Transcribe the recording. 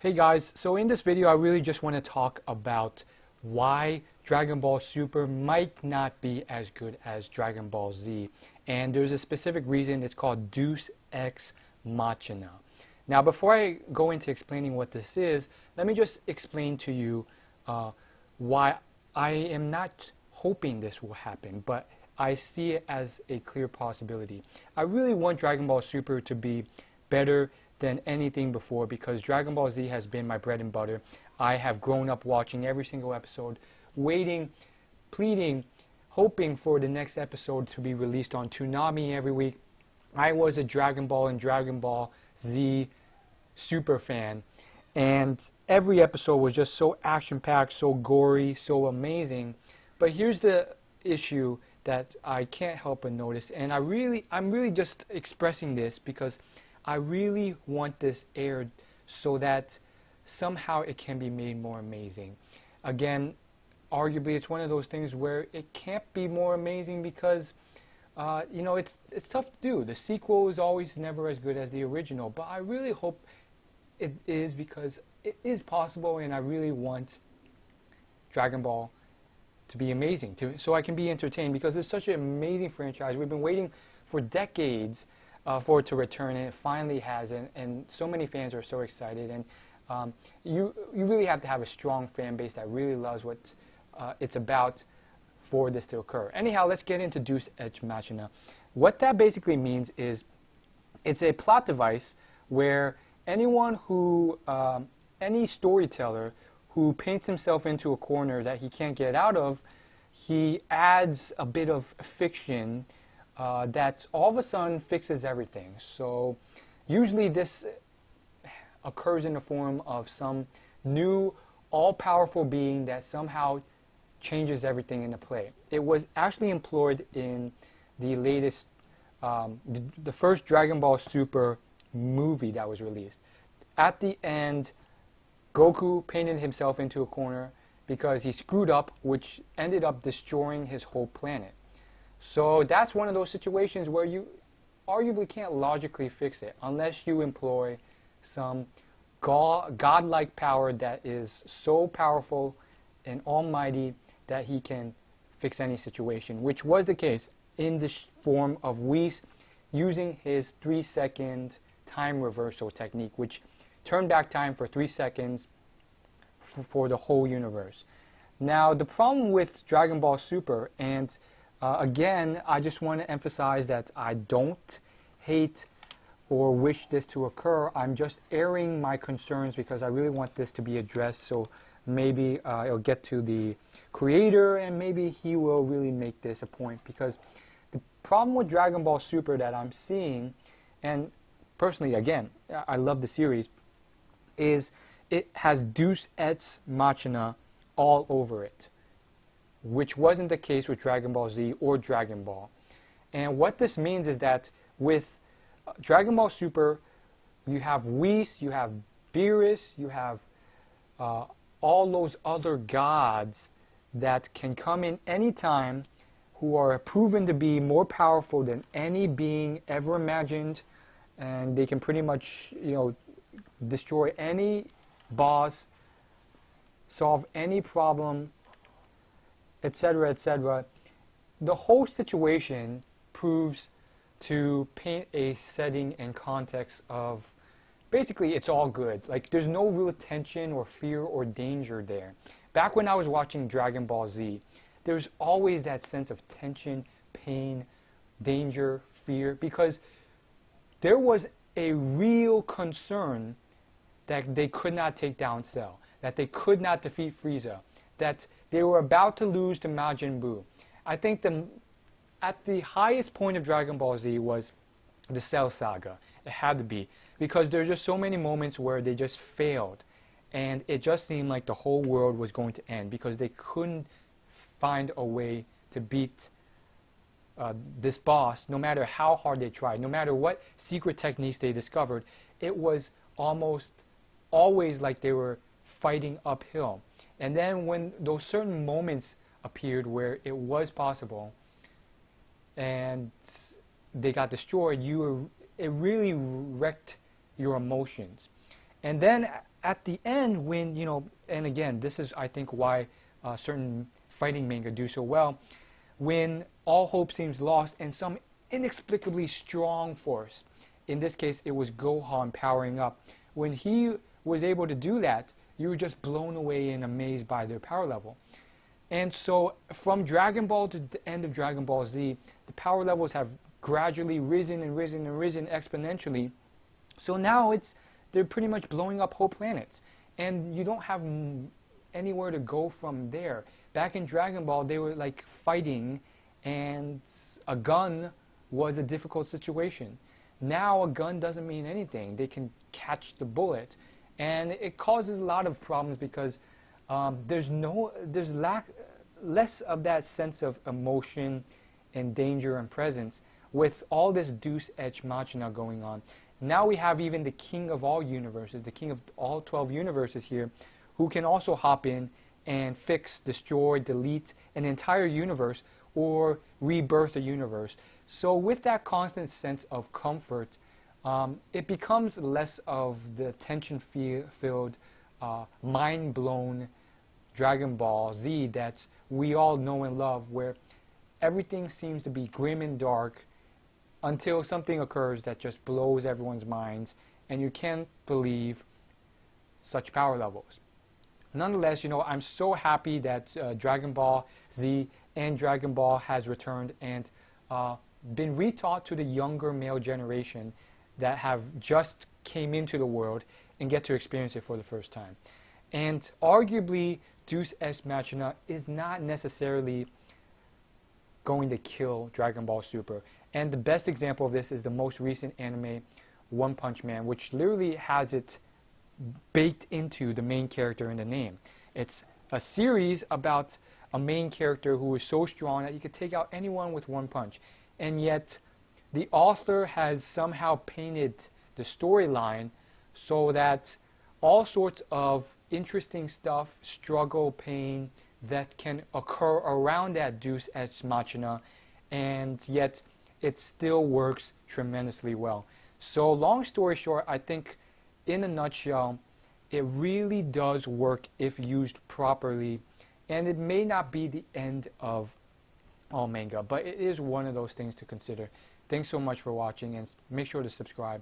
Hey guys, so in this video I really just want to talk about why Dragon Ball Super might not be as good as Dragon Ball Z. And there's a specific reason. It's called Deus Ex Machina. Now before I go into explaining what this is, let me just explain to you why I am not hoping this will happen, but I see it as a clear possibility. I really want Dragon Ball Super to be better than anything before because Dragon Ball Z has been my bread and butter. I have grown up watching every single episode, waiting, pleading, hoping for the next episode to be released on Toonami every week. I was a Dragon Ball and Dragon Ball Z super fan, and every episode was just so action-packed, so gory, so amazing. But here's the issue that I can't help but notice, and I'm really just expressing this because I really want this aired so that somehow it can be made more amazing. Again, arguably it's one of those things where it can't be more amazing because it's tough to do. The sequel is always never as good as the original, but I really hope it is because it is possible, and I really want Dragon Ball to be amazing, so I can be entertained, because it's such an amazing franchise. We've been waiting for decades for it to return, and it finally has, and so many fans are so excited. And you really have to have a strong fan base that really loves what it's about for this to occur. Anyhow, let's get into Deus Ex Machina. What that basically means is it's a plot device where anyone who, any storyteller who paints himself into a corner that he can't get out of, he adds a bit of fiction that all of a sudden fixes everything. So usually this occurs in the form of some new all-powerful being that somehow changes everything into play. It was actually employed in the latest, the first Dragon Ball Super movie that was released. At the end, Goku painted himself into a corner because he screwed up, which ended up destroying his whole planet. So that's one of those situations where you arguably can't logically fix it unless you employ some godlike power that is so powerful and almighty that he can fix any situation, which was the case in the form of Whis using his 3-second time reversal technique, which turned back time for 3 seconds for the whole universe. Now, the problem with Dragon Ball Super, and again, I just want to emphasize that I don't hate or wish this to occur. I'm just airing my concerns because I really want this to be addressed, so maybe it'll get to the creator and maybe he will really make this a point. Because the problem with Dragon Ball Super that I'm seeing, and personally, again, I love the series, is it has Deus Ex Machina all over it, which wasn't the case with Dragon Ball Z or Dragon Ball. And what this means is that with Dragon Ball Super, you have Whis, you have Beerus, you have all those other gods that can come in any time, who are proven to be more powerful than any being ever imagined, and they can pretty much, destroy any boss, solve any problem, etc., etc. The whole situation proves to paint a setting and context of basically it's all good. Like, there's no real tension or fear or danger there. Back when I was watching Dragon Ball Z, there's always that sense of tension, pain, danger, fear, because there was a real concern that they could not take down Cell, that they could not defeat Frieza, that they were about to lose to Majin Buu. I think at the highest point of Dragon Ball Z was the Cell Saga. It had to be, because there's just so many moments where they just failed, and it just seemed like the whole world was going to end because they couldn't find a way to beat this boss, no matter how hard they tried, no matter what secret techniques they discovered. It was almost always like they were fighting uphill. And then when those certain moments appeared where it was possible and they got destroyed, it really wrecked your emotions. And then at the end, when, and again, this is, I think, why certain fighting manga do so well, when all hope seems lost and some inexplicably strong force, in this case it was Gohan powering up, when he was able to do that, you were just blown away and amazed by their power level. And so from Dragon Ball to the end of Dragon Ball Z, the power levels have gradually risen and risen and risen exponentially. So now they're pretty much blowing up whole planets. And you don't have anywhere to go from there. Back in Dragon Ball, they were like fighting, and a gun was a difficult situation. Now a gun doesn't mean anything. They can catch the bullet. And it causes a lot of problems because there's less of that sense of emotion and danger and presence with all this Deus Ex Machina going on. Now we have even the king of all universes, the king of all 12 universes here, who can also hop in and fix, destroy, delete an entire universe or rebirth a universe. So with that constant sense of comfort, it becomes less of the tension-filled, mind-blown Dragon Ball Z that we all know and love, where everything seems to be grim and dark until something occurs that just blows everyone's minds, and you can't believe such power levels. Nonetheless, I'm so happy that Dragon Ball Z and Dragon Ball has returned and been retaught to the younger male generation that have just came into the world and get to experience it for the first time. And arguably, Deus Ex Machina is not necessarily going to kill Dragon Ball Super. And the best example of this is the most recent anime, One Punch Man, which literally has it baked into the main character in the name. It's a series about a main character who is so strong that you could take out anyone with one punch. And yet, the author has somehow painted the storyline so that all sorts of interesting stuff, struggle, pain, that can occur around that Deus Ex Machina, and yet it still works tremendously well. So long story short, I think in a nutshell, it really does work if used properly, and it may not be the end of all manga, but it is one of those things to consider. Thanks so much for watching, and make sure to subscribe.